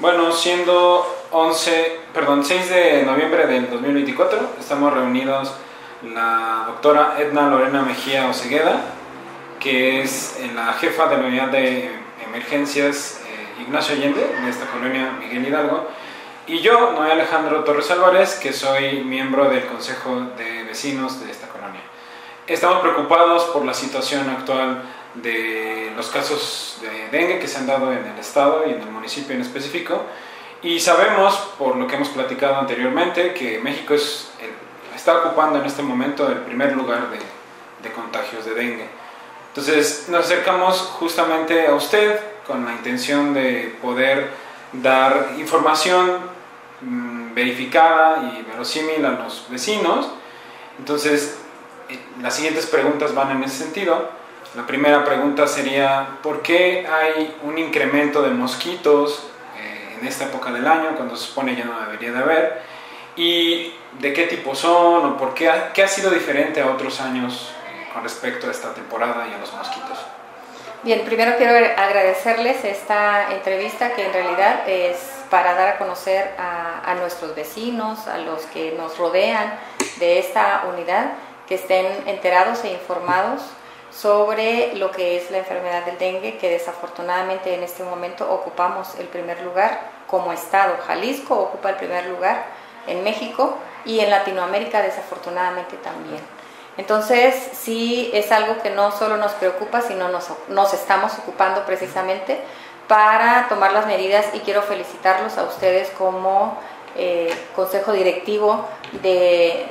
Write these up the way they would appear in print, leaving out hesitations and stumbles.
Bueno, siendo 6 de noviembre del 2024, estamos reunidos la doctora Edna Lorena Mejía Osegueda, que es la jefa de la unidad de emergencias Ignacio Allende, de esta colonia Miguel Hidalgo, y yo, Noé Alejandro Torres Álvarez, que soy miembro del Consejo de Vecinos de esta colonia. Estamos preocupados por la situación actual de los casos de dengue que se han dado en el estado y en el municipio en específico, y sabemos, por lo que hemos platicado anteriormente, que México está ocupando en este momento el primer lugar de contagios de dengue. Entonces nos acercamos justamente a usted con la intención de poder dar información verificada y verosímil a los vecinos. Entonces las siguientes preguntas van en ese sentido. La primera pregunta sería: ¿por qué hay un incremento de mosquitos en esta época del año, cuando se supone ya no debería de haber? ¿Y de qué tipo son? ¿O por qué ha sido diferente a otros años con respecto a esta temporada y a los mosquitos? Bien, primero quiero agradecerles esta entrevista, que en realidad es para dar a conocer a nuestros vecinos, a los que nos rodean de esta unidad, que estén enterados e informados sobre lo que es la enfermedad del dengue, que desafortunadamente en este momento ocupamos el primer lugar como estado. Jalisco ocupa el primer lugar en México y en Latinoamérica desafortunadamente también. Entonces sí es algo que no solo nos preocupa, sino nos estamos ocupando precisamente para tomar las medidas, y quiero felicitarlos a ustedes como consejo directivo de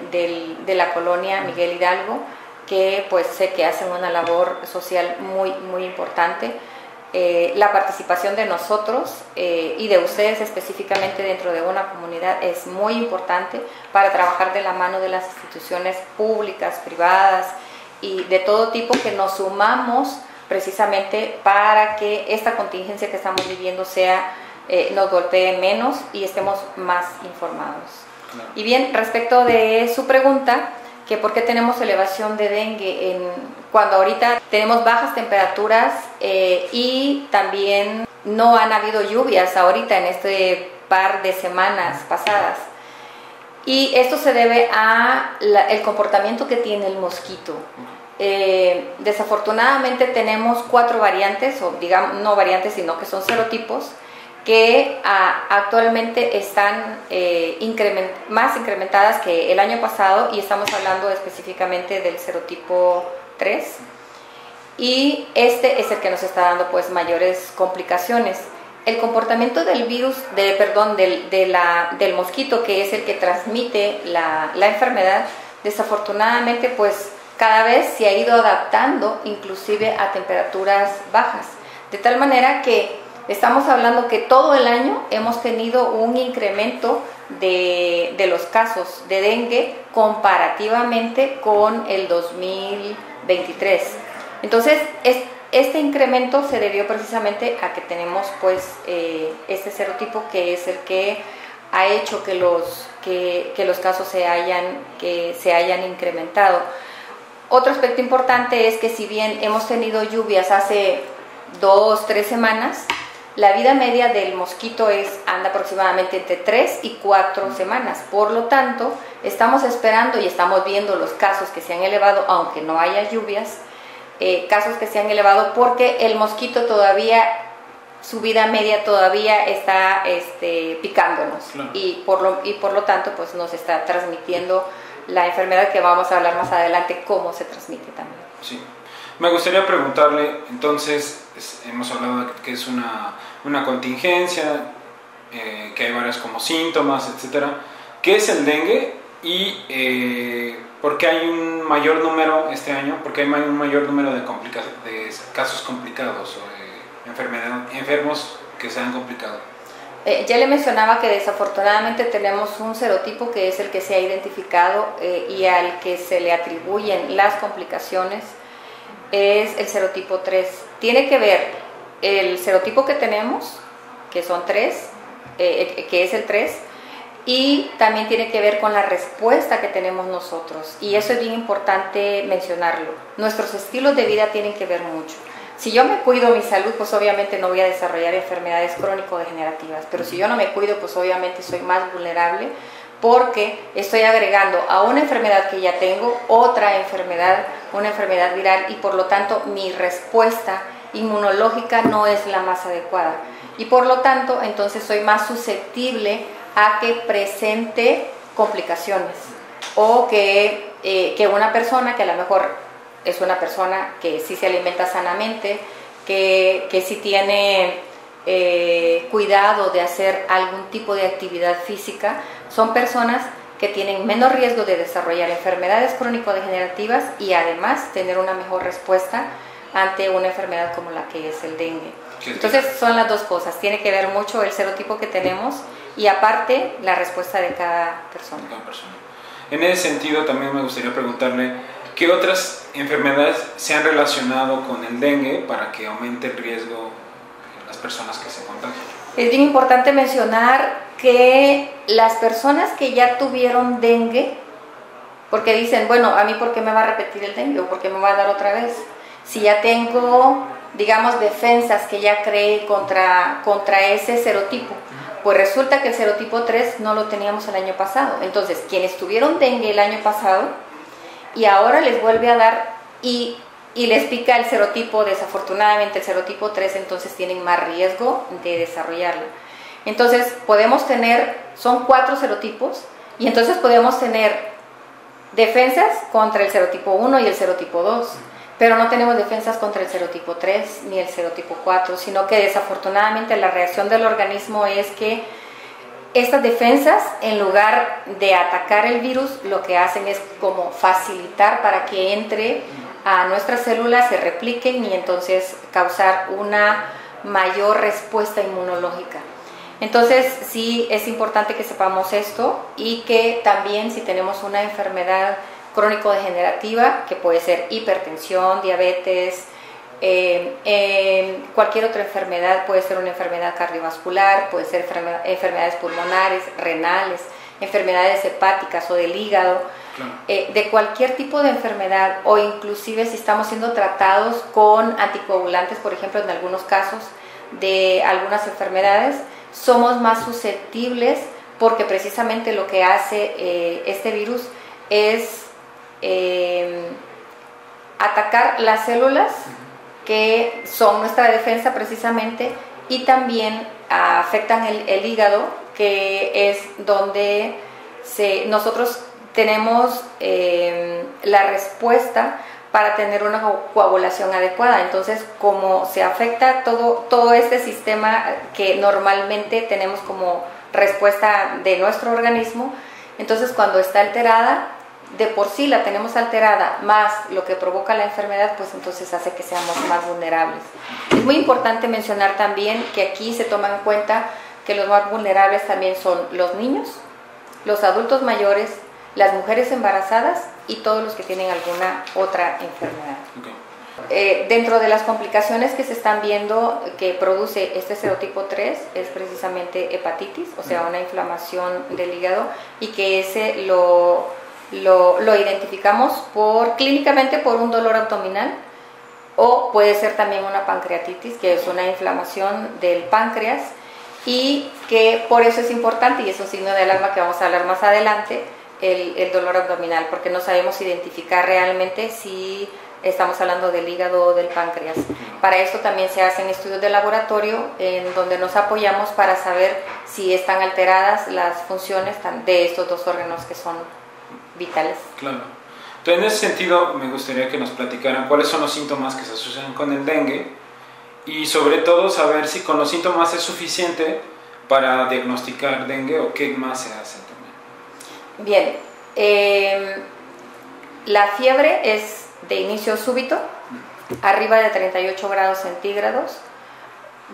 la colonia Miguel Hidalgo, que pues sé que hacen una labor social muy importante. La participación de nosotros y de ustedes específicamente dentro de una comunidad es muy importante para trabajar de la mano de las instituciones públicas, privadas y de todo tipo, que nos sumamos precisamente para que esta contingencia que estamos viviendo nos golpee menos y estemos más informados. Claro. Y bien, respecto de su pregunta, que por qué tenemos elevación de dengue cuando ahorita tenemos bajas temperaturas y también no han habido lluvias ahorita en este par de semanas pasadas. Y esto se debe a el comportamiento que tiene el mosquito. Desafortunadamente tenemos 4 variantes, o digamos no variantes, sino que son serotipos, que actualmente están más incrementadas que el año pasado, y estamos hablando específicamente del serotipo 3, y este es el que nos está dando pues mayores complicaciones. El comportamiento del virus, del mosquito, que es el que transmite la enfermedad, desafortunadamente pues cada vez se ha ido adaptando inclusive a temperaturas bajas, de tal manera que estamos hablando que todo el año hemos tenido un incremento de los casos de dengue comparativamente con el 2023. Entonces, este incremento se debió precisamente a que tenemos pues este serotipo, que es el que ha hecho que los casos se hayan incrementado. Otro aspecto importante es que, si bien hemos tenido lluvias hace 2-3 semanas, la vida media del mosquito anda aproximadamente entre 3 y 4 semanas. Por lo tanto, estamos esperando y estamos viendo los casos que se han elevado, aunque no haya lluvias, casos que se han elevado porque el mosquito todavía, su vida media todavía está picándonos. Claro. y por lo tanto pues nos está transmitiendo la enfermedad, que vamos a hablar más adelante cómo se transmite también. Sí. Me gustaría preguntarle, entonces, hemos hablado de que es una contingencia, que hay varios como síntomas, etcétera. ¿Qué es el dengue y por qué hay un mayor número este año? ¿Por qué hay un mayor número de casos complicados o de enfermos que se han complicado? Ya le mencionaba que desafortunadamente tenemos un serotipo que es el que se ha identificado y al que se le atribuyen las complicaciones. Es el serotipo 3. Tiene que ver el serotipo que tenemos, que son 3, que es el 3, y también tiene que ver con la respuesta que tenemos nosotros, y eso es bien importante mencionarlo. Nuestros estilos de vida tienen que ver mucho. Si yo me cuido mi salud, pues obviamente no voy a desarrollar enfermedades crónico-degenerativas, pero si yo no me cuido, pues obviamente soy más vulnerable porque estoy agregando a una enfermedad que ya tengo otra enfermedad, una enfermedad viral, y por lo tanto mi respuesta inmunológica no es la más adecuada. Y por lo tanto, entonces soy más susceptible a que presente complicaciones o que una persona que a lo mejor es una persona que sí se alimenta sanamente, que sí tiene cuidado de hacer algún tipo de actividad física, son personas que tienen menos riesgo de desarrollar enfermedades crónico-degenerativas y además tener una mejor respuesta ante una enfermedad como la que es el dengue. Entonces son las dos cosas, tiene que ver mucho el serotipo que tenemos y aparte la respuesta de cada persona. En ese sentido también me gustaría preguntarle, ¿qué otras enfermedades se han relacionado con el dengue para que aumente el riesgo en las personas que se contagian? Es bien importante mencionar que las personas que ya tuvieron dengue, porque dicen, bueno, a mí ¿por qué me va a repetir el dengue o por qué me va a dar otra vez? Si ya tengo, digamos, defensas que ya creé contra ese serotipo, pues resulta que el serotipo 3 no lo teníamos el año pasado. Entonces, quienes tuvieron dengue el año pasado y ahora les vuelve a dar y les pica el serotipo, desafortunadamente el serotipo 3, entonces tienen más riesgo de desarrollarlo. Entonces podemos tener, son 4 serotipos, y entonces podemos tener defensas contra el serotipo 1 y el serotipo 2, pero no tenemos defensas contra el serotipo 3 ni el serotipo 4, sino que desafortunadamente la reacción del organismo es que estas defensas, en lugar de atacar el virus, lo que hacen es como facilitar para que entre a nuestras células, se repliquen y entonces causar una mayor respuesta inmunológica. Entonces sí es importante que sepamos esto y que también si tenemos una enfermedad crónico-degenerativa, que puede ser hipertensión, diabetes, cualquier otra enfermedad, puede ser una enfermedad cardiovascular, puede ser enfermedades pulmonares, renales, enfermedades hepáticas o del hígado, de cualquier tipo de enfermedad, o inclusive si estamos siendo tratados con anticoagulantes, por ejemplo, en algunos casos de algunas enfermedades, somos más susceptibles porque precisamente lo que hace este virus es atacar las células que son nuestra defensa precisamente, y también afectan el hígado, que es donde nosotros tenemos la respuesta para tener una coagulación adecuada. Entonces, como se afecta todo este sistema que normalmente tenemos como respuesta de nuestro organismo, entonces cuando está alterada, de por sí la tenemos alterada, más lo que provoca la enfermedad, pues entonces hace que seamos más vulnerables. Es muy importante mencionar también que aquí se toma en cuenta que los más vulnerables también son los niños, los adultos mayores, las mujeres embarazadas y todos los que tienen alguna otra enfermedad. Dentro de las complicaciones que se están viendo que produce este serotipo 3 es precisamente hepatitis, o sea, una inflamación del hígado, y que ese lo identificamos clínicamente por un dolor abdominal, o puede ser también una pancreatitis, que es una inflamación del páncreas, y que por eso es importante, y es un signo de alarma que vamos a hablar más adelante, el dolor abdominal, porque no sabemos identificar realmente si estamos hablando del hígado o del páncreas. Para esto también se hacen estudios de laboratorio en donde nos apoyamos para saber si están alteradas las funciones de estos dos órganos que son vitales. Claro. Entonces, en ese sentido, me gustaría que nos platicaran cuáles son los síntomas que se asocian con el dengue y sobre todo saber si con los síntomas es suficiente para diagnosticar dengue o qué más se hace también. Bien, la fiebre es de inicio súbito, arriba de 38 grados centígrados.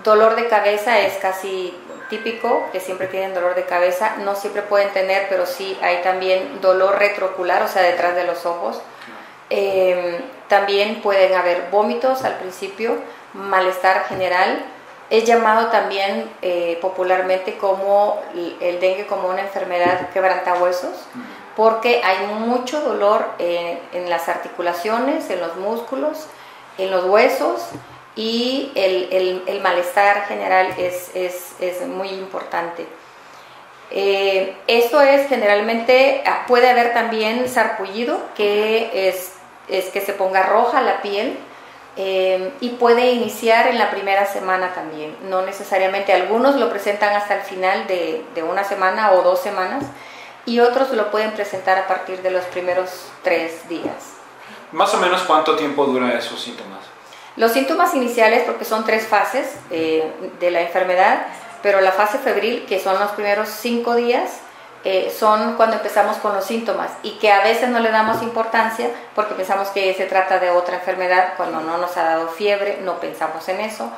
Dolor de cabeza es casi típico, que siempre tienen dolor de cabeza, no siempre pueden tener, pero sí hay también dolor retroocular, o sea, detrás de los ojos. También pueden haber vómitos al principio, malestar general. Es llamado también popularmente como el dengue como una enfermedad quebrantahuesos, porque hay mucho dolor en las articulaciones, en los músculos, en los huesos, y el malestar general es muy importante. Esto es generalmente, puede haber también sarpullido, que es que se ponga roja la piel, y puede iniciar en la primera semana también, no necesariamente. Algunos lo presentan hasta el final de una semana o 2 semanas, y otros lo pueden presentar a partir de los primeros 3 días. ¿Más o menos cuánto tiempo dura esos síntomas? Los síntomas iniciales, porque son 3 fases de la enfermedad, pero la fase febril, que son los primeros 5 días, son cuando empezamos con los síntomas, y que a veces no le damos importancia porque pensamos que se trata de otra enfermedad. Cuando no nos ha dado fiebre, no pensamos en eso,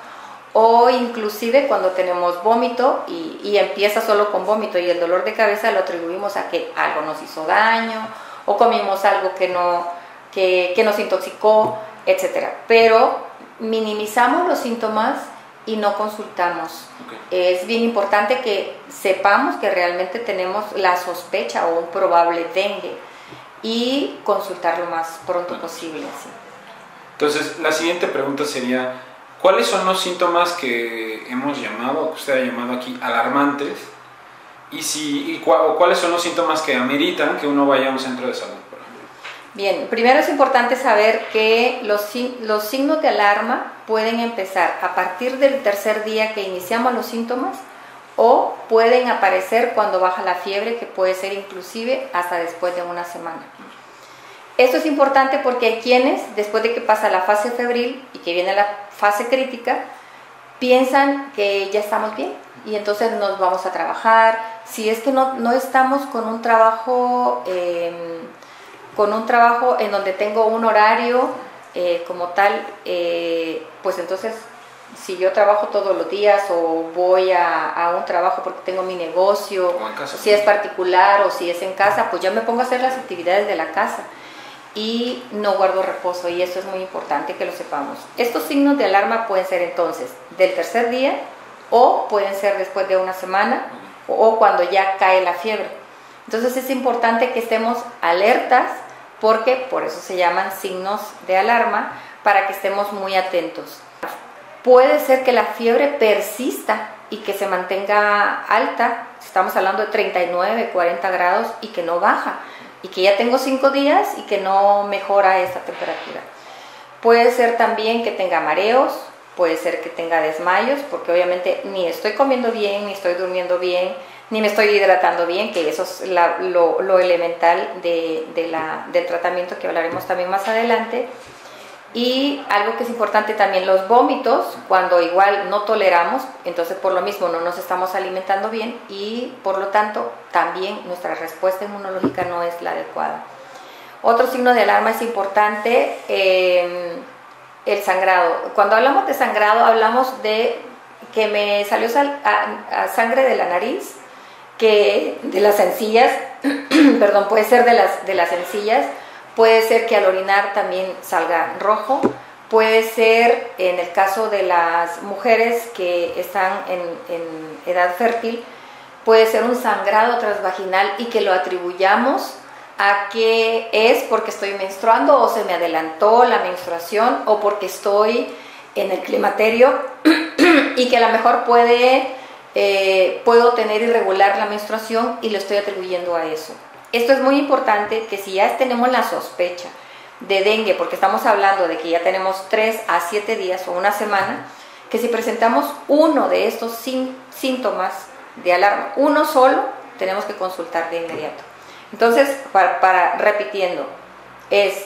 o inclusive cuando tenemos vómito y empieza solo con vómito y el dolor de cabeza, lo atribuimos a que algo nos hizo daño o comimos algo que nos intoxicó, etc. Pero minimizamos los síntomas y no consultamos. Okay. Es bien importante que sepamos que realmente tenemos la sospecha o un probable dengue y consultar lo más pronto posible. Sí. Entonces, la siguiente pregunta sería, ¿cuáles son los síntomas que hemos llamado, que usted ha llamado aquí, alarmantes? ¿Cuáles son los síntomas que ameritan que uno vaya a un centro de salud, por ejemplo? Bien, primero es importante saber que los signos de alarma pueden empezar a partir del 3er día que iniciamos los síntomas, o pueden aparecer cuando baja la fiebre, que puede ser inclusive hasta después de una semana. Esto es importante porque hay quienes, después de que pasa la fase febril y que viene la fase crítica, piensan que ya estamos bien y entonces nos vamos a trabajar. Si es que no estamos con un trabajo en donde tengo un horario como tal, pues entonces si yo trabajo todos los días o voy a un trabajo porque tengo mi negocio, o si es particular o si es en casa, pues yo me pongo a hacer las actividades de la casa y no guardo reposo, y eso es muy importante que lo sepamos. Estos signos de alarma pueden ser entonces del 3er día, o pueden ser después de una semana, o cuando ya cae la fiebre. Entonces es importante que estemos alertas, porque por eso se llaman signos de alarma, para que estemos muy atentos. Puede ser que la fiebre persista y que se mantenga alta, estamos hablando de 39, 40 grados, y que no baja, y que ya tengo 5 días y que no mejora esa temperatura. Puede ser también que tenga mareos, puede ser que tenga desmayos, porque obviamente ni estoy comiendo bien, ni estoy durmiendo bien, ni me estoy hidratando bien, que eso es lo elemental del tratamiento, que hablaremos también más adelante. Y algo que es importante también, los vómitos, cuando igual no toleramos, entonces por lo mismo no nos estamos alimentando bien y por lo tanto también nuestra respuesta inmunológica no es la adecuada. Otro signo de alarma es importante, el sangrado. Cuando hablamos de sangrado, hablamos de que me salió sangre de la nariz, que de las encías, perdón, puede ser de las encías. Puede ser que al orinar también salga rojo, puede ser, en el caso de las mujeres que están en edad fértil, puede ser un sangrado transvaginal y que lo atribuyamos a que es porque estoy menstruando o se me adelantó la menstruación o porque estoy en el climaterio y que a lo mejor puedo tener irregular la menstruación y lo estoy atribuyendo a eso. Esto es muy importante, que si ya tenemos la sospecha de dengue, porque estamos hablando de que ya tenemos 3 a 7 días o una semana, que si presentamos uno de estos síntomas de alarma, uno solo, tenemos que consultar de inmediato. Entonces, repitiendo, es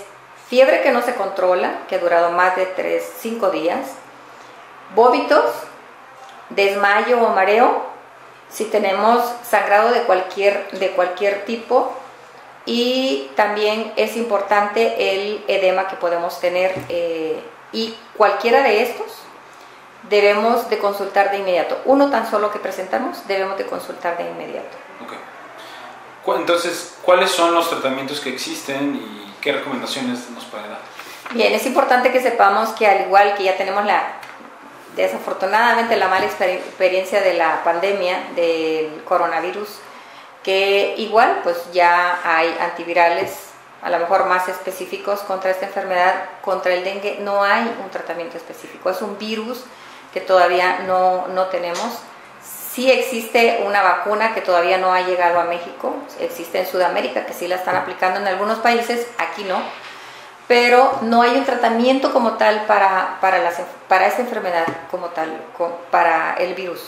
fiebre que no se controla, que ha durado más de 5 días, vómitos, desmayo o mareo, si tenemos sangrado de cualquier tipo, y también es importante el edema que podemos tener, y cualquiera de estos debemos de consultar de inmediato. Uno tan solo que presentamos, debemos de consultar de inmediato. Okay. Entonces, ¿cuáles son los tratamientos que existen y qué recomendaciones nos puede dar? Bien, es importante que sepamos que al igual que ya tenemos desafortunadamente la mala experiencia de la pandemia del coronavirus, que igual pues ya hay antivirales a lo mejor más específicos contra esta enfermedad. Contra el dengue no hay un tratamiento específico, es un virus que todavía no tenemos. Sí existe una vacuna que todavía no ha llegado a México, existe en Sudamérica, que sí la están aplicando en algunos países, aquí no, pero no hay un tratamiento como tal para esta enfermedad como tal, para el virus.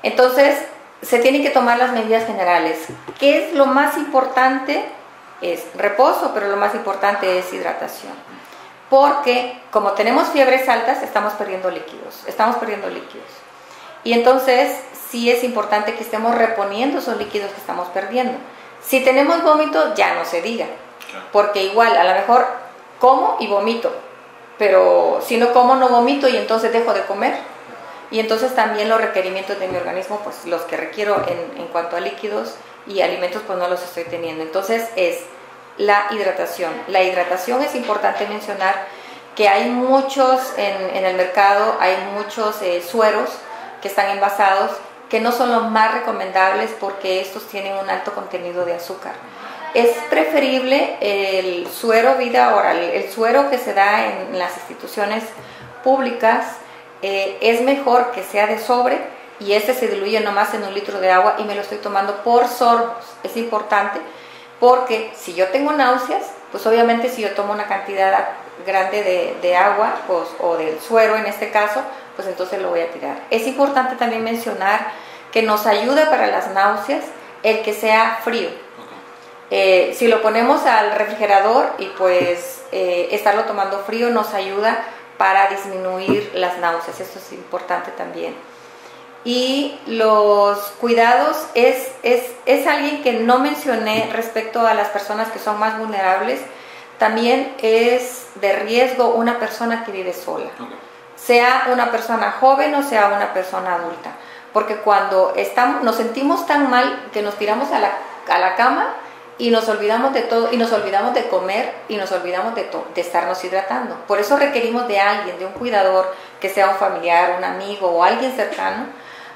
Entonces, se tienen que tomar las medidas generales. ¿Qué es lo más importante? Es reposo, pero lo más importante es hidratación. Porque como tenemos fiebres altas, estamos perdiendo líquidos. Y entonces, sí es importante que estemos reponiendo esos líquidos que estamos perdiendo. Si tenemos vómito, ya no se diga. Porque igual, a lo mejor como y vomito. Pero si no como, no vomito y entonces dejo de comer. Y entonces también los requerimientos de mi organismo, pues los que requiero en cuanto a líquidos y alimentos, pues no los estoy teniendo. Entonces es la hidratación. La hidratación es importante mencionar que hay muchos en el mercado, hay muchos sueros que están envasados, que no son los más recomendables porque estos tienen un alto contenido de azúcar. Es preferible el suero vida oral, el suero que se da en las instituciones públicas. Es mejor que sea de sobre y este se diluye nomás en 1 litro de agua y me lo estoy tomando por sorbos. Es importante porque si yo tengo náuseas, pues obviamente si yo tomo una cantidad grande de agua pues, o del suero en este caso, pues entonces lo voy a tirar. Es importante también mencionar que nos ayuda para las náuseas el que sea frío. Si lo ponemos al refrigerador y pues estarlo tomando frío nos ayuda para disminuir las náuseas, esto es importante también. Y los cuidados es alguien que no mencioné respecto a las personas que son más vulnerables, también es de riesgo una persona que vive sola, sea una persona joven o sea una persona adulta, porque cuando nos sentimos tan mal que nos tiramos a la cama, y nos olvidamos de todo, y nos olvidamos de comer, y nos olvidamos de estarnos hidratando. Por eso requerimos de alguien, de un cuidador, que sea un familiar, un amigo o alguien cercano,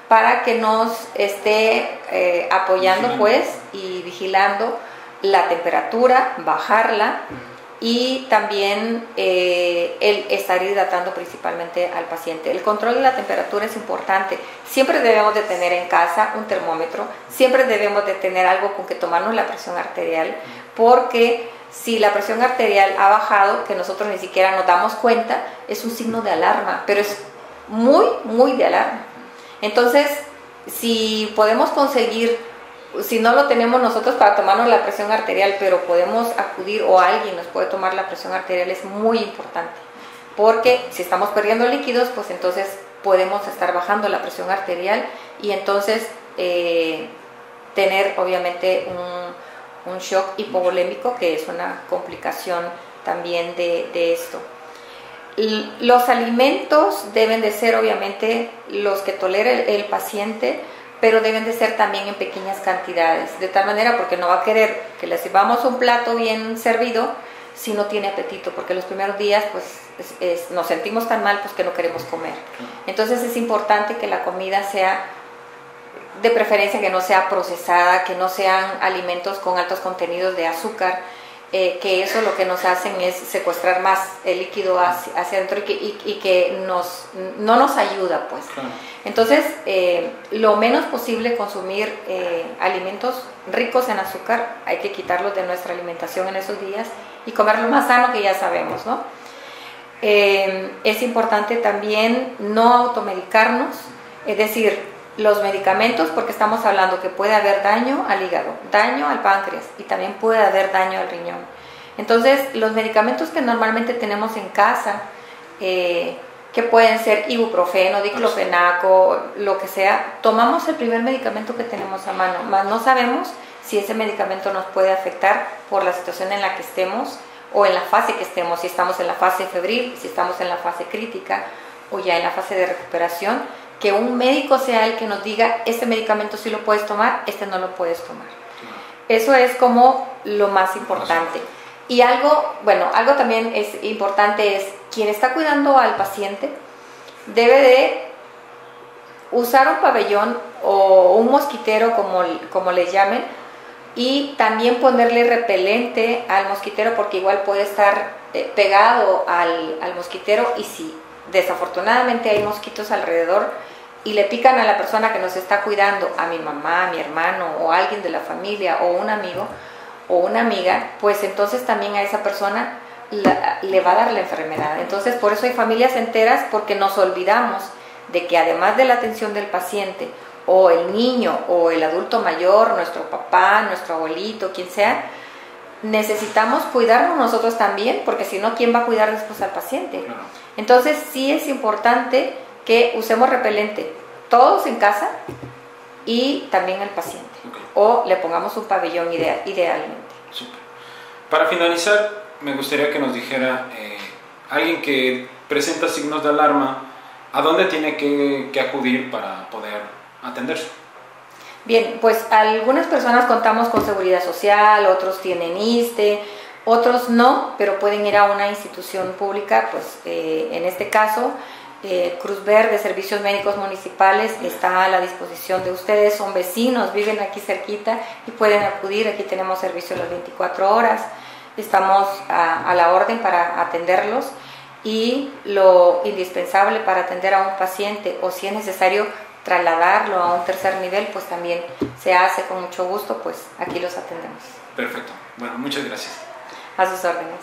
para que nos esté apoyando pues y vigilando la temperatura, bajarla y también el estar hidratando principalmente al paciente. El control de la temperatura es importante. Siempre debemos de tener en casa un termómetro, siempre debemos de tener algo con que tomarnos la presión arterial, porque si la presión arterial ha bajado, que nosotros ni siquiera nos damos cuenta, es un signo de alarma, pero es muy, muy de alarma. Entonces, si podemos conseguir, si no lo tenemos nosotros para tomarnos la presión arterial, pero podemos acudir o alguien nos puede tomar la presión arterial, es muy importante, porque si estamos perdiendo líquidos, pues entonces podemos estar bajando la presión arterial y entonces tener obviamente un shock hipovolémico, que es una complicación también de esto. Los alimentos deben de ser obviamente los que tolere el paciente, pero deben de ser también en pequeñas cantidades, de tal manera porque no va a querer que le sirvamos un plato bien servido si no tiene apetito, porque los primeros días pues nos sentimos tan mal pues que no queremos comer. Entonces es importante que la comida sea, de preferencia que no sea procesada, que no sean alimentos con altos contenidos de azúcar, que eso lo que nos hacen es secuestrar más el líquido hacia adentro y que no nos ayuda pues. Entonces lo menos posible consumir alimentos ricos en azúcar, hay que quitarlos de nuestra alimentación en esos días y comer lo más sano que ya sabemos, ¿no? Es importante también no automedicarnos, es decir, los medicamentos, porque estamos hablando que puede haber daño al hígado, daño al páncreas y también puede haber daño al riñón. Entonces, los medicamentos que normalmente tenemos en casa, que pueden ser ibuprofeno, diclofenaco, lo que sea, tomamos el primer medicamento que tenemos a mano, más no sabemos si ese medicamento nos puede afectar por la situación en la que estemos o en la fase que estemos, si estamos en la fase febril, si estamos en la fase crítica o ya en la fase de recuperación, que un médico sea el que nos diga, este medicamento sí lo puedes tomar, este no lo puedes tomar. Eso es como lo más importante. Y algo también es importante es, quien está cuidando al paciente debe de usar un pabellón o un mosquitero, como le llamen, y también ponerle repelente al mosquitero, porque igual puede estar pegado al mosquitero, y si desafortunadamente hay mosquitos alrededor y le pican a la persona que nos está cuidando, a mi mamá, a mi hermano o a alguien de la familia o un amigo o una amiga, pues entonces también a esa persona le va a dar la enfermedad. Entonces por eso hay familias enteras, porque nos olvidamos de que además de la atención del paciente o el niño o el adulto mayor, nuestro papá, nuestro abuelito, quien sea, necesitamos cuidarnos nosotros también, porque si no, ¿quién va a cuidar después al paciente? Claro. Entonces sí es importante que usemos repelente todos en casa y también al paciente. Okay. O le pongamos un pabellón idealmente. Super. Para finalizar, me gustaría que nos dijera alguien que presenta signos de alarma, ¿a dónde tiene que acudir para poder atenderse? Bien, pues algunas personas contamos con seguridad social, otros tienen ISSSTE, otros no, pero pueden ir a una institución pública, pues en este caso Cruz Verde, Servicios Médicos Municipales, está a la disposición de ustedes, son vecinos, viven aquí cerquita y pueden acudir. Aquí tenemos servicio las 24 horas, estamos a la orden para atenderlos, y lo indispensable para atender a un paciente, o si es necesario trasladarlo a un tercer nivel, pues también se hace con mucho gusto, pues aquí los atendemos. Perfecto. Bueno, muchas gracias. A sus órdenes.